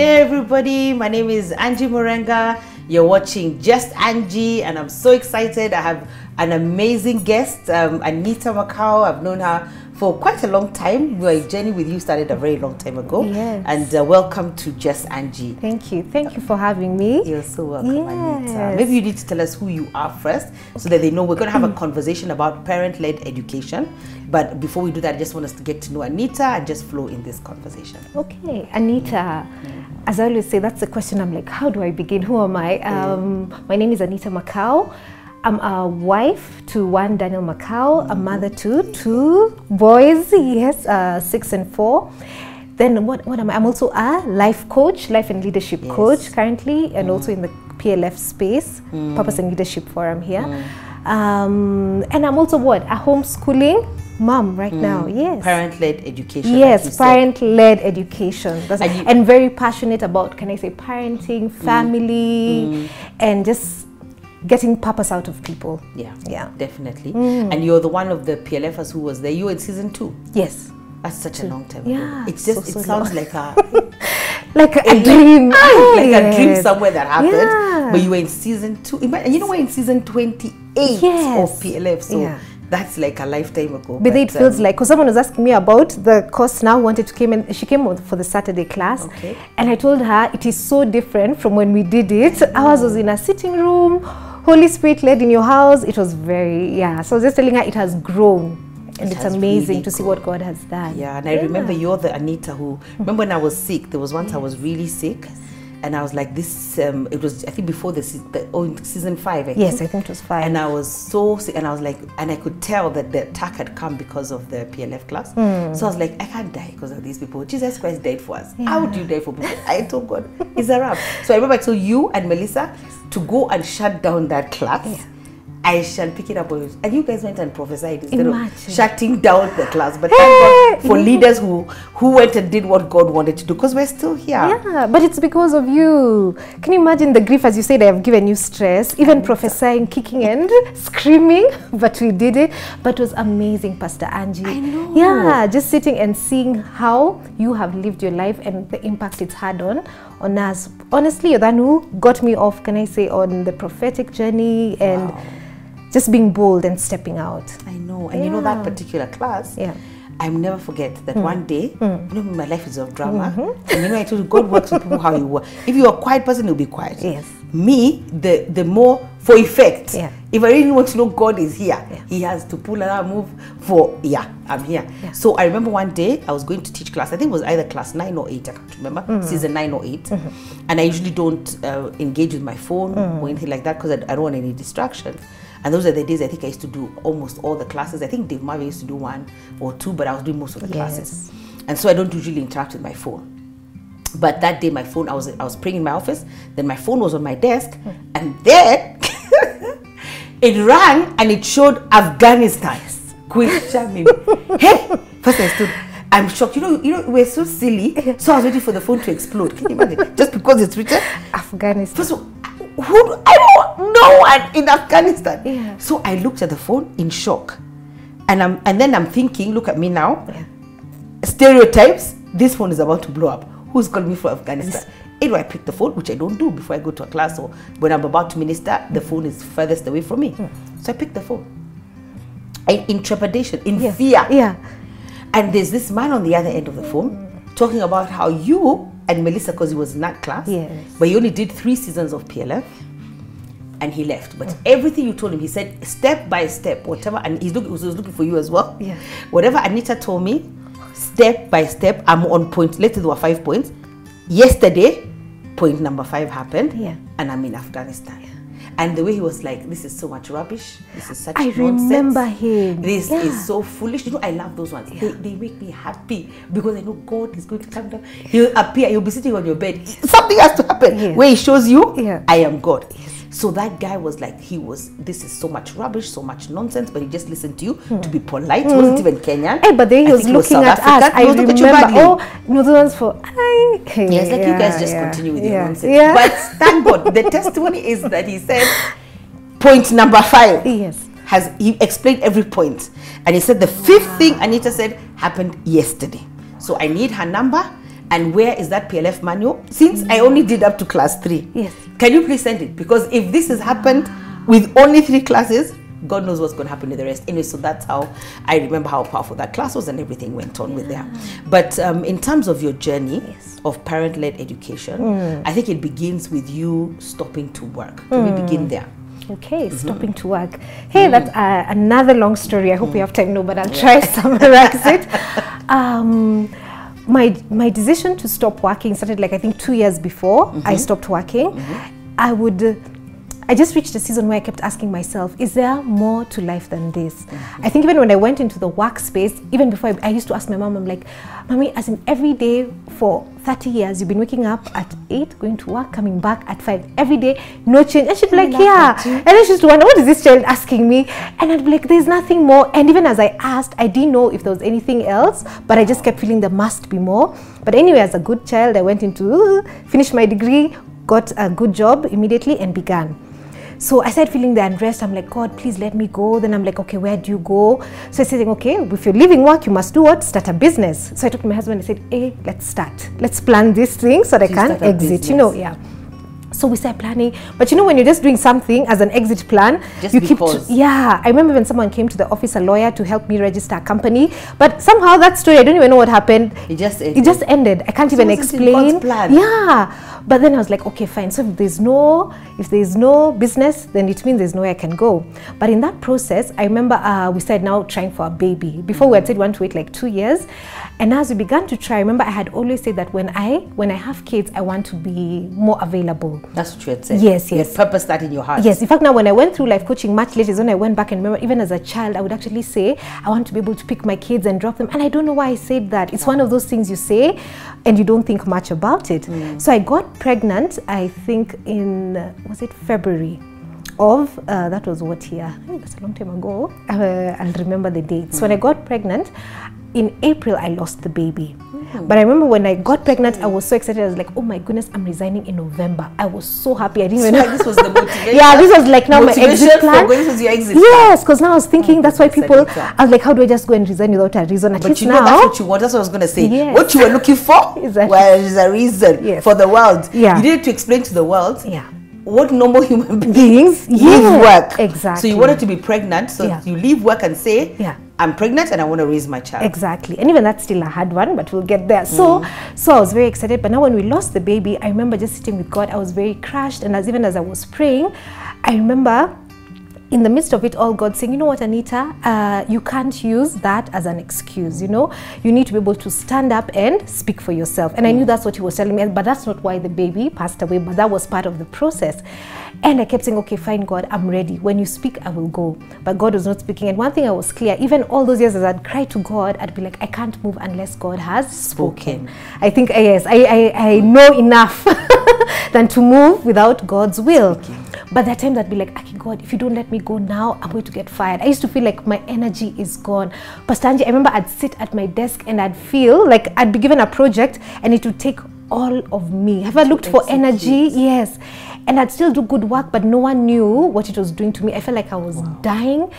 Hey everybody, my name is Angie Murenga. You're watching Just Angie and I'm so excited. I have an amazing guest, Anita Makau. I've known her for quite a long time. My journey with you started a very long time ago. Yes. And welcome to Just Angie. Thank you. Thank you for having me. You're so welcome, Anita. Maybe you need to tell us who you are first so that they know we're going to have a conversation about parent-led education. But before we do that, I just want us to get to know Anita and just flow in this conversation. Okay, Anita. As I always say, that's the question. I'm like, how do I begin? Who am I? My name is Anita Makau. I'm a wife to one Daniel Makau, a mother to two boys, yes, 6 and 4. Then what am I? I'm also a life coach, life and leadership coach currently, and also in the PLF space, Purpose and Leadership Forum here. And I'm also what? A homeschooling mom right now, yes. Parent-led education. Yes, like parent-led education. And very passionate about, can I say, parenting, family, and just getting purpose out of people. Yeah, definitely. And you're the one of the PLFers who was there. You were in season 2. Yes. That's such a long time ago. It's just, it sounds like a... like a dream. Like a dream somewhere that happened. But you were in season 2. And you know, we're in season 28 of PLF. So that's like a lifetime ago. But it feels like, because someone was asking me about the course now, wanted to come in. She came for the Saturday class. And I told her it is so different from when we did it. Ours was in a sitting room, Holy Spirit led in your house. It was very, so I was just telling her it has grown. And it's amazing really to see what God has done. Yeah, and I remember you're the Anita who, remember when I was sick, there was once I was really sick. And I was like, this, it was, I think before season 5, I think. Yes, I think it was 5. And I was so sick, and I was like, and I could tell that the attack had come because of the PLF class. So I was like, I can't die because of these people. Jesus Christ died for us. How would you die for people? I told God, it's a wrap. So I remember I told you and Melissa to go and shut down that class. I shall pick it up on you. And you guys went and prophesied instead of shutting down the class. But thank God for leaders who went and did what God wanted to do, because we're still here. Yeah, but it's because of you. Can you imagine the grief? As you said, I have given you stress, even prophesying, kicking and screaming, but we did it. But it was amazing, Pastor Angie. I know. Yeah, just sitting and seeing how you have lived your life and the impact it's had on us. Honestly, you're the one who got me off, can I say, on the prophetic journey and just being bold and stepping out. I know. And you know that particular class, I'll never forget that one day, you know, my life is of drama. And you know, I told you, God works with people how you work. If you're a quiet person, you'll be quiet. Yes. Me, the more for effect. If I really want to know God is here, He has to pull another move for, I'm here. So I remember one day I was going to teach class. I think it was either class 9 or 8, I can't remember, season 9 or 8. And I usually don't engage with my phone or anything like that because I don't want any distractions. And those are the days I think I used to do almost all the classes. I think Dave Marvin used to do 1 or 2, but I was doing most of the classes. And so I don't usually interact with my phone. But that day my phone, I was praying in my office, then my phone was on my desk, and then it rang and it showed Afghanistan. Hey! First I stood, I'm shocked. You know, we're so silly. So I was waiting for the phone to explode. Can you imagine? Just because it's written Afghanistan. First of all, I don't know one in Afghanistan. So I looked at the phone in shock, and then I'm thinking, look at me now. Stereotypes. This phone is about to blow up. Who's calling me from Afghanistan? Either I pick the phone, which I don't do before I go to a class, or when I'm about to minister, the phone is furthest away from me. So I picked the phone. In trepidation, in fear. And there's this man on the other end of the phone talking about how you and Melissa, because he was in that class, but he only did 3 seasons of PLF, and he left. But everything you told him, he said step by step, whatever, and he was looking for you as well. Whatever Anita told me, step by step, I'm on point. Let's say there were 5 points. Yesterday, point number 5 happened, and I'm in Afghanistan. And the way he was like, this is so much rubbish. This is such nonsense. I remember him. This is so foolish. You know, I love those ones. They make me happy because I know God is going to come down. He'll appear. He'll be sitting on your bed. Something has to happen where he shows you, I am God. So that guy was like, this is so much rubbish, so much nonsense, but he just listened to you to be polite. He wasn't even Kenyan. Hey, but then he was looking at us. I remember, no, the ones for, yes, like you guys just continue with your nonsense. But thank God, the testimony is that he said, point number 5. He explained every point. And he said the 5th thing Anita said happened yesterday. So I need her number. and where is that PLF manual? Since I only did up to class 3, Yes. Can you please send it? Because if this has happened with only 3 classes, God knows what's going to happen to the rest. Anyway, so that's how I remember how powerful that class was, and everything went on with there. But in terms of your journey of parent-led education, I think it begins with you stopping to work. Can we begin there? Okay, stopping to work. Hey, that's another long story. I hope we have time, no, but I'll try to summarize it. My decision to stop working started like I think 2 years before I stopped working. I just reached a season where I kept asking myself, is there more to life than this? I think even when I went into the workspace, even before I used to ask my mom, I'm like, Mommy, as in every day for 30 years, you've been waking up at 8, going to work, coming back at 5, every day, no change. And she'd be like, yeah. And then she used to wonder, what is this child asking me? And I'd be like, there's nothing more. And even as I asked, I didn't know if there was anything else, but I just kept feeling there must be more. But anyway, as a good child, I went into, finished my degree, got a good job immediately and began. So I started feeling the unrest. I'm like, God, please let me go. Then I'm like, okay, where do you go? So I said, okay, if you're leaving work, you must do what? Start a business. So I talked to my husband and I said, hey, let's start. Let's plan this thing so that I can exit. You know, So we started planning. But you know, when you're just doing something as an exit plan, you keep I remember when someone came to the office, a lawyer, to help me register a company. But somehow that story, I don't even know what happened. It just ended. I can't even explain. But then I was like, okay, fine. So if there's no business, then it means there's nowhere I can go. But in that process, I remember we started now trying for a baby. Before we had said we want to wait like 2 years. And as we began to try, I remember I had always said that when I have kids, I want to be more available. That's what you had said. Yes. You had purposed that in your heart. Yes. In fact, now when I went through life coaching much later is when I went back and remember, even as a child, I would actually say, I want to be able to pick my kids and drop them. And I don't know why I said that. It's one of those things you say and you don't think much about it. So I got pregnant, I think in, was it February? That was what year? That's a long time ago. I'll remember the date. So when I got pregnant, in April, I lost the baby. But I remember when I got pregnant, I was so excited. I was like, oh my goodness, I'm resigning in November. I was so happy. I didn't even know. This was the motivation. This was like now my exit plan. This was your exit plan. Because now I was thinking, that's why people, I was like, how do I just go and resign without a reason? But you know, that's what you want. That's what I was going to say. What you were looking for, well, is a reason for the world. You needed to explain to the world. What normal human beings leave work. Exactly. So you wanted to be pregnant, so you leave work and say, I'm pregnant and I want to raise my child. Exactly. And even that's still a hard one, but we'll get there. So I was very excited. But now when we lost the baby, I remember just sitting with God. I was very crushed. And even as I was praying, I remember in the midst of it all, God saying, you know what, Anita, you can't use that as an excuse, you know. You need to be able to stand up and speak for yourself. And I knew that's what he was telling me, but that's not why the baby passed away, but that was part of the process. And I kept saying, okay, fine, God, I'm ready. When you speak, I will go. But God was not speaking. And one thing I was clear, even all those years as I'd cry to God, I'd be like, I can't move unless God has spoken. I think, yes, I know enough than to move without God's will. But there are times I'd be like, okay, God, if you don't let me go now, I'm going to get fired. I used to feel like my energy is gone. Pastor Angie, I remember I'd sit at my desk and I'd feel like I'd be given a project and it would take all of me. Have I looked for energy? Yes. And I'd still do good work, but no one knew what it was doing to me. I felt like I was dying.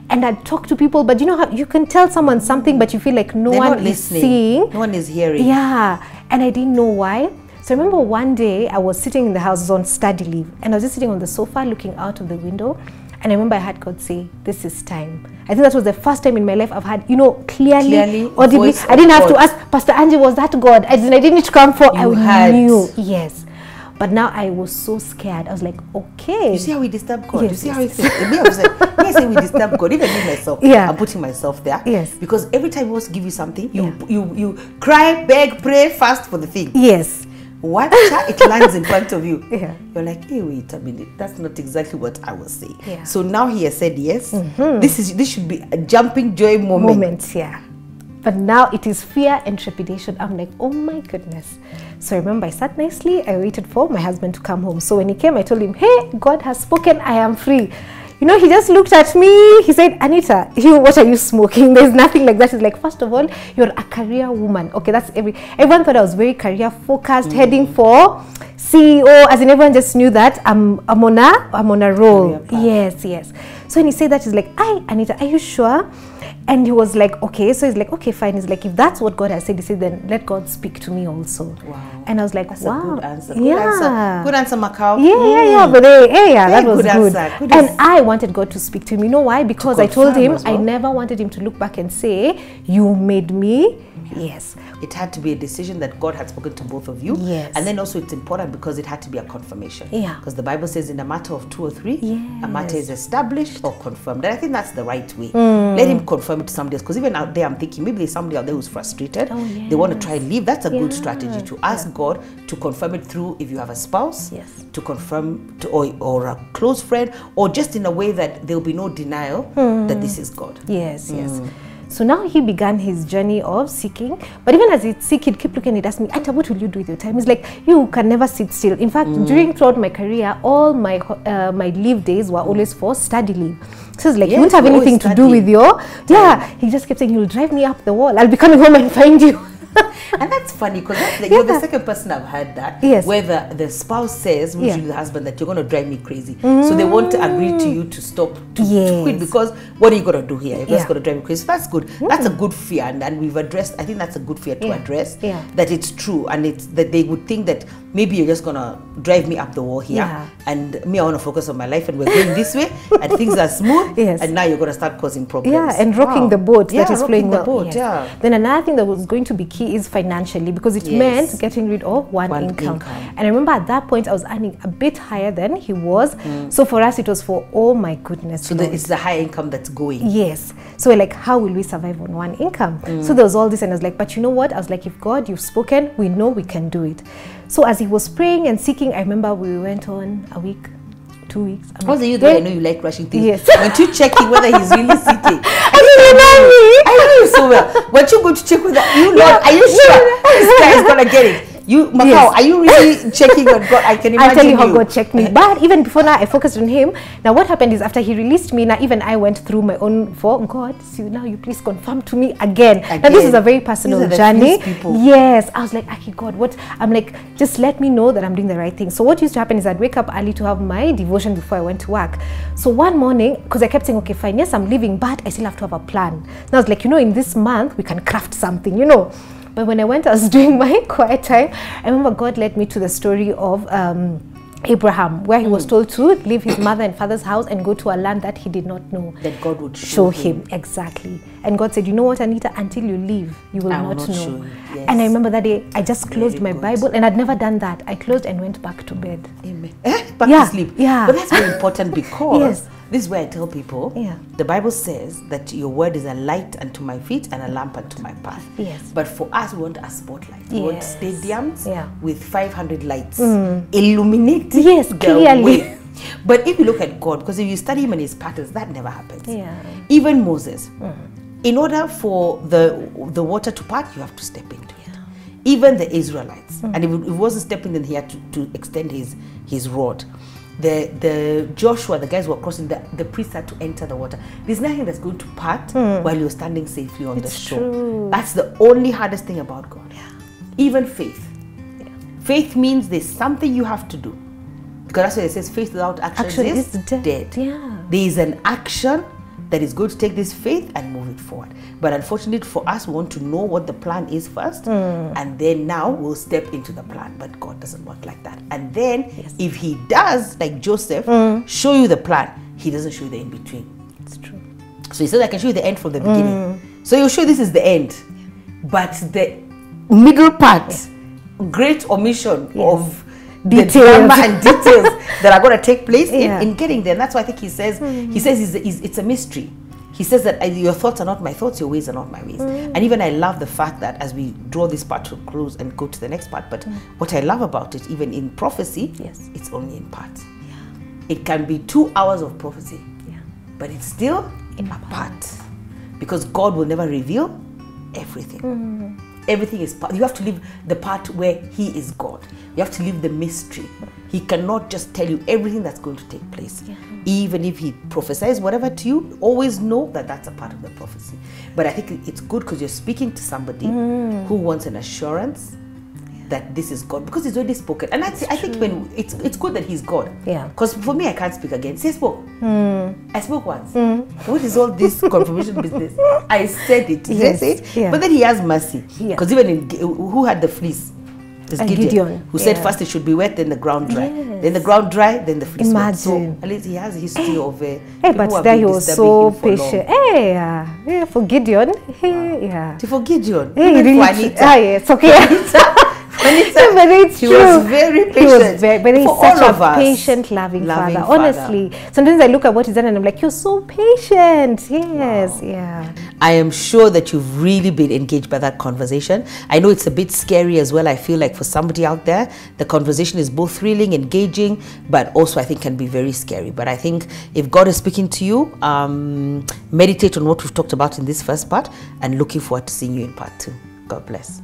And I'd talk to people, but you know how you can tell someone something, but you feel like no one is seeing. No one is hearing. Yeah. And I didn't know why. So I remember one day I was sitting in the house on study leave, and I was just sitting on the sofa looking out of the window. And I remember I had God say, this is time. I think that was the first time in my life I've had, you know, clearly audibly. I didn't have to ask, Pastor Angie, was that God? I didn't need to come for, I knew. Yes. But now I was so scared. I was like, okay. You see how we disturb God? You see how he says, I say we disturb God, even me myself. I'm putting myself there. Yes. Because every time he wants to give you something, you cry, beg, pray, fast for the thing. Yes. What it lands in front of you. You're like, hey, wait a minute, that's not exactly what I was saying. So now he has said yes. This should be a jumping joy moment. But now it is fear and trepidation. I'm like, oh my goodness. So I remember I sat nicely, I waited for my husband to come home. So when he came, I told him, hey, God has spoken, I am free. You know, he just looked at me. He said, Anita, what are you smoking? There's nothing like that. He's like, first of all, you're a career woman. Okay, that's everyone thought I was very career focused, heading for CEO, as in everyone just knew that I'm on a roll. Yes. So when he said that, he's like, Anita, are you sure? And he was like, okay. So he's like, okay, fine. He's like, if that's what God has said, he said, then let God speak to me also. Wow. And I was like, that's wow. a good answer. Good answer. Good answer, Makau. Yeah. But that was good. Good and I wanted God to speak to him. You know why? Because I told him I never wanted him to look back and say, you made me. Yes. It had to be a decision that God had spoken to both of you. Yes. And then also it's important because it had to be a confirmation. Yeah. Because the Bible says in a matter of 2 or 3, a matter is established or confirmed. And I think that's the right way. Let him confirm it to somebody else. Because even out there, I'm thinking maybe there's somebody out there who's frustrated. They want to try and leave. That's a good strategy to ask God to confirm it through if you have a spouse, to confirm to, or a close friend, or just in a way that there will be no denial that this is God. Yes. So now he began his journey of seeking. But even as he seek, he'd keep looking and he'd ask me, Anta, what will you do with your time? He's like, you can never sit still. In fact, throughout my career, all my my leave days were always for study leave. So it's like, you won't have anything to do with your... He just kept saying, you'll drive me up the wall. I'll be coming home and find you. And that's funny because you're the second person I've heard that. Where the spouse says, usually the husband, that you're going to drive me crazy. So they want to agree to you to stop, to quit, because what are you going to do here? You're just going to drive me crazy. So that's good. That's a good fear. And we've addressed, I think that's a good fear to address, that it's true. And it's that they would think that maybe you're just going to drive me up the wall here. And me, I want to focus on my life and we're going this way and things are smooth. And now you're going to start causing problems. And rocking the boat that is flowing the boat. Then another thing that was going to be key is financially, because it meant getting rid of one income. And I remember at that point I was earning a bit higher than he was. So for us it was for, oh my goodness. So it's the high income that's going. Yes. So we're like, how will we survive on one income? So there was all this, and I was like, but you know what? I was like, if God, you've spoken, we know we can do it. So as he was praying and seeking, I remember we went on a week, 2 weeks. How's the you there? I know you like rushing things. Yes. Weren't you checking whether he's really seeking? I know you so well. Weren't you going to check whether you know? Are you sure this guy is gonna get it? You, Makau, are you really checking on God? I can imagine. I'll tell you how God checked me. But even before that, I focused on him. Now, what happened is after he released me, now even I went through my own for God. So now you please confirm to me again. Now this is a very personal journey. Yes, I was like, okay, God, what? I'm like, just let me know that I'm doing the right thing. So what used to happen is I'd wake up early to have my devotion before I went to work. So one morning, because I kept saying, okay, fine, yes, I'm leaving, but I still have to have a plan. And I was like, you know, in this month we can craft something, you know. But when I went, I was doing my quiet time. I remember God led me to the story of Abraham, where he was told to leave his mother and father's house and go to a land that he did not know. That God would show him. Exactly. And God said, you know what, Anita, until you leave, you will not know. Show you. Yes. And I remember that day, I just closed my Bible, and I'd never done that. I closed and went back to bed. Amen. Back to sleep. Yeah. But that's very important because this is where I tell people, the Bible says that your word is a light unto my feet and a lamp unto my path. Yes. But for us, we want a spotlight. We want stadiums with 500 lights illuminating the way. But if you look at God, because if you study him and his patterns, that never happens. Even Moses, in order for the water to part, you have to step into it. Even the Israelites, and if it wasn't stepping in, he had to extend his rod. The Joshua, the guys who were crossing, the priests had to enter the water. There's nothing that's going to part while you're standing safely on the shore. True. That's the only hardest thing about God. Even faith. Faith means there's something you have to do. Because that's why it says faith without action is dead. There is an action that is going to take this faith and move it forward. But unfortunately for us, we want to know what the plan is first, and then now we'll step into the plan. But God doesn't work like that. And then if he does, like Joseph, show you the plan, he doesn't show you the in-between. It's true. So he says, I can show you the end from the beginning. So he'll show you this is the end. But the middle part, great omission of details. The drama and details that are going to take place in getting there. And that's why I think he says it's a mystery. He says that your thoughts are not my thoughts, your ways are not my ways. And even I love the fact that as we draw this part to a close and go to the next part, but what I love about it, even in prophecy, it's only in part. It can be 2 hours of prophecy, but it's still in a part. Because God will never reveal everything. Everything is part. You have to leave the part where he is God. You have to leave the mystery. He cannot just tell you everything that's going to take place. Even if he prophesies whatever to you, always know that that's a part of the prophecy. But I think it's good because you're speaking to somebody who wants an assurance that this is God, because He's already spoken. And I think when it's good that He's God. Yeah. Because for me, I can't speak again. See, I spoke. I spoke once. What is all this confirmation business? I said it. Did I say it? Yeah. But then He has mercy. Yeah. Because even who had the fleece? It's Gideon, who said first it should be wet, then the ground dry. Yes. Then the ground dry, then the fleece wet. So Imagine. at least he has a history of Hey, people but who have there been he was disturbing so him for long. patient. Hey, yeah, for Gideon. Hey, yeah. For Gideon, Hey, even really for Anita. yeah, it's okay. Anita, But it's he true. was very patient. He was but he's for such all a of us. patient, loving Loving father. father. Honestly, sometimes I look at what he's done and I'm like, you're so patient. Yes, yeah. I am sure that you've really been engaged by that conversation. I know it's a bit scary as well. I feel like for somebody out there, the conversation is both thrilling, engaging, but also I think can be very scary. But I think if God is speaking to you, meditate on what we've talked about in this first part, and looking forward to seeing you in part 2. God bless.